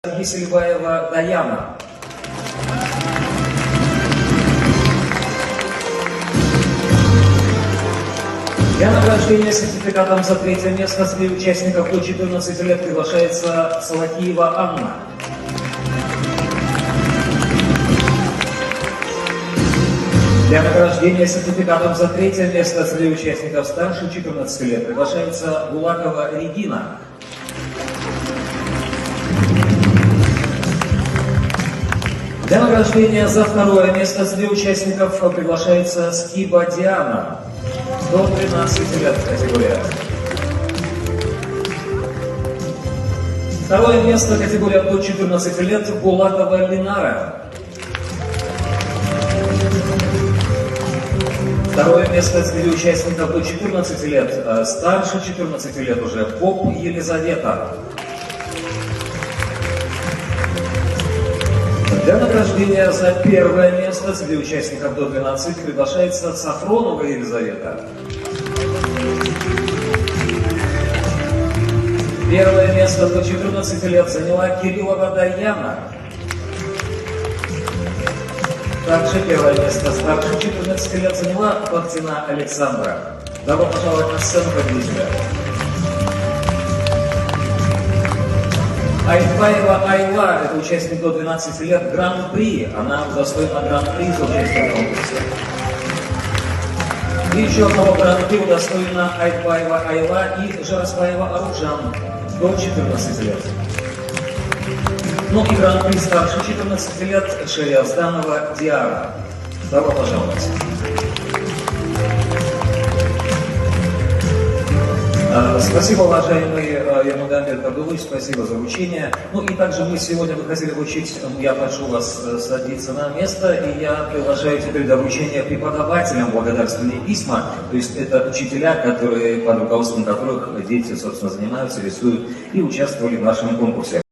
Гисельбаева Даяна. Для награждения сертификатом за третье место среди участников до 14 лет приглашается Салакиева Анна. Для награждения сертификатом за третье место среди участников старше 14 лет приглашается Булакова Регина. Для награждения за второе место среди участников приглашается Скиба Диана. До 13 лет категория. Второе место категория до 14 лет Булатова Линара. Второе место среди участников до 14 лет, старше 14 лет уже, Поп Елизавета. Для награждения за первое место среди участников до 12 приглашается Сафронова Елизавета. Первое место до 14 лет заняла Кириллова Даяна. Также первое место старше 14 лет заняла Бахтина Александра. Добро пожаловать на сцену победителя. Айтбаева Айла – это участник до 12 лет Гран-при. Она удостоена Гран-при за участие в конкурсе. И еще одного Гран-при удостоена Айтбаева Айла и Жарасбаева Аружан до 14 лет. Ну и Гран-при старше 14 лет Шериазданова Диара. Добро пожаловать. Спасибо, уважаемый Ермагомед Абдулович, спасибо за вручение. Ну и также мы сегодня бы хотели вручить, я прошу вас садиться на место, и я приглашаю теперь до вручения преподавателям благодарственные письма, то есть это учителя, которые, под руководством которых дети, собственно, занимаются, рисуют и участвовали в нашем конкурсе.